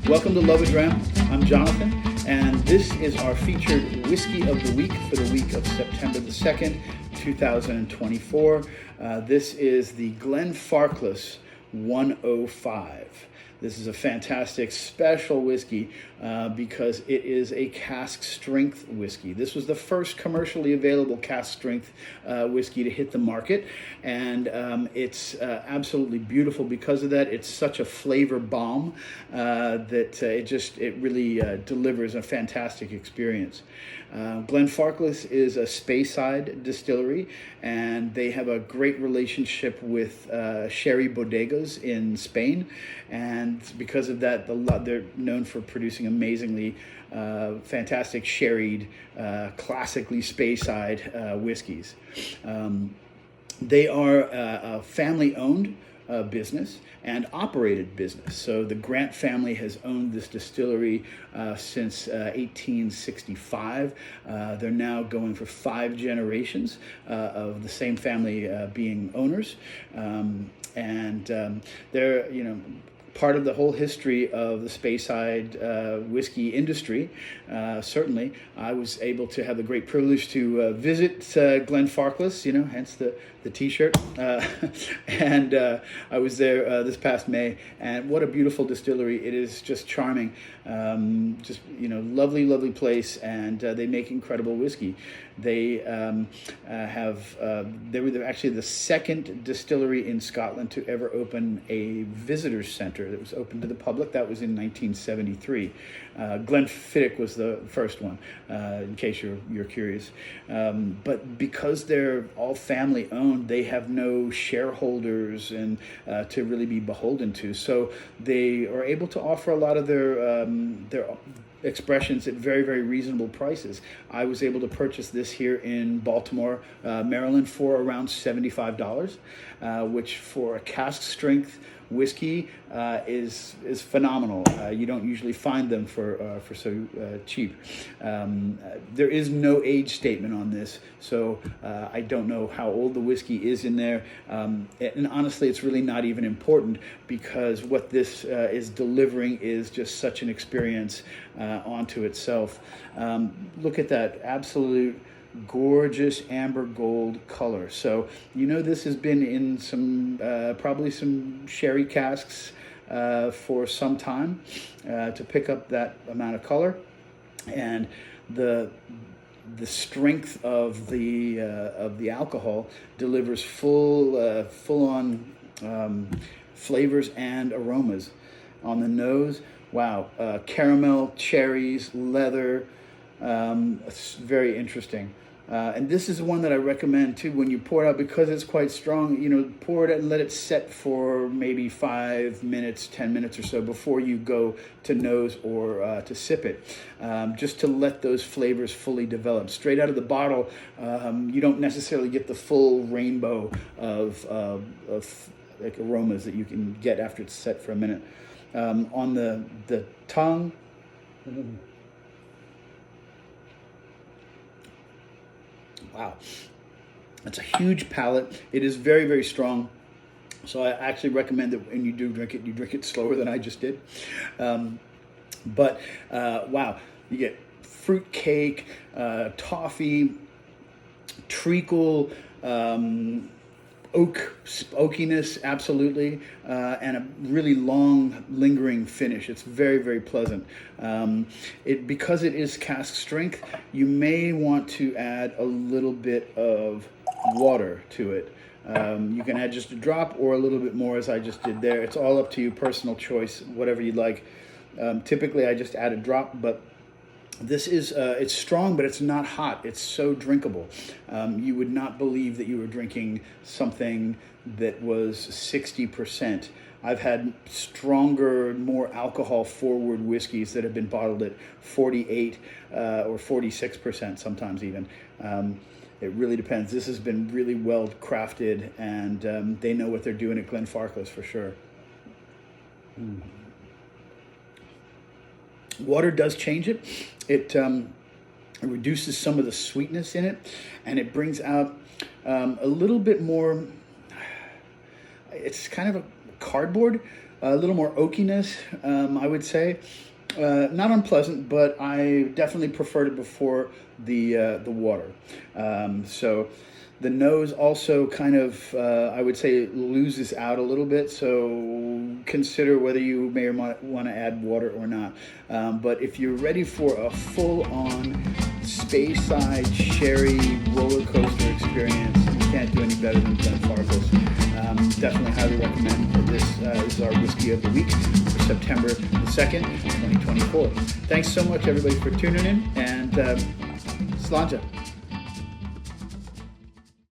Welcome to Love-A-Dram. I'm Jonathan, and this is our featured whiskey of the week for the week of September the 2nd, 2024. This is the Glenfarclas 105. This is a fantastic special whiskey because it is a cask strength whiskey. This was the first commercially available cask strength whiskey to hit the market, and it's absolutely beautiful because of that. It's such a flavor bomb that it really delivers a fantastic experience. Glenfarclas is a Speyside distillery, and they have a great relationship with sherry bodegas in Spain, and because of that, they're known for producing amazingly fantastic sherried, classically Speyside whiskeys. They are a family-owned business and operated business. So the Grant family has owned this distillery since 1865. They're now going for 5 generations of the same family being owners, and they're part of the whole history of the Speyside whiskey industry. Certainly, I was able to have the great privilege to visit Glenfarclas, hence the T-shirt, and I was there this past May, and what a beautiful distillery. It is just charming, lovely place, and they make incredible whiskey. They they were actually the second distillery in Scotland to ever open a visitor's center that was open to the public. That was in 1973. Glenfiddich was the first one, in case you're curious. But because they're all family owned, they have no shareholders and to really be beholden to. So they are able to offer a lot of their expressions at very, very reasonable prices. I was able to purchase this here in Baltimore, Maryland, for around $75, which for a cask strength whiskey is phenomenal. You don't usually find them for so cheap. There is no age statement on this, so I don't know how old the whiskey is in there. And honestly, it's really not even important because what this is delivering is just such an experience onto itself. Look at that absolute gorgeous amber gold color. So this has been in some probably some sherry casks for some time to pick up that amount of color, and the strength of the alcohol delivers full on flavors and aromas on the nose. Wow, caramel, cherries, leather. It's very interesting. And this is one that I recommend too when you pour it out, because it's quite strong. Pour it out and let it set for maybe 5 minutes, 10 minutes or so before you go to nose or to sip it, just to let those flavors fully develop. Straight out of the bottle, you don't necessarily get the full rainbow of like aromas that you can get after it's set for a minute. On the tongue. Wow, that's a huge palate. It is very, very strong. So I actually recommend that when you do drink it, you drink it slower than I just did. But wow, you get fruitcake, toffee, treacle, oakiness, absolutely, and a really long, lingering finish. It's very, very pleasant. Because it is cask strength, you may want to add a little bit of water to it. You can add just a drop or a little bit more, as I just did there. It's all up to you, personal choice, whatever you'd like. Typically, I just add a drop, but this is, it's strong, but it's not hot. It's so drinkable. You would not believe that you were drinking something that was 60%. I've had stronger, more alcohol-forward whiskeys that have been bottled at 48 or 46% sometimes even. It really depends. This has been really well crafted, and they know what they're doing at Glenfarclas for sure. Water does change it. It reduces some of the sweetness in it, and it brings out a little bit more. It's kind of a cardboard a little more oakiness, I would say. Not unpleasant, but I definitely preferred it before the water. So the nose also kind of, I would say, loses out a little bit. So consider whether you may or might want to add water or not. But if you're ready for a full-on Speyside sherry roller coaster experience, you can't do any better than Glenfarclas. Definitely highly recommend this. This is our Whiskey of the Week for September the 2nd, 2024. Thanks so much, everybody, for tuning in, and Slanja.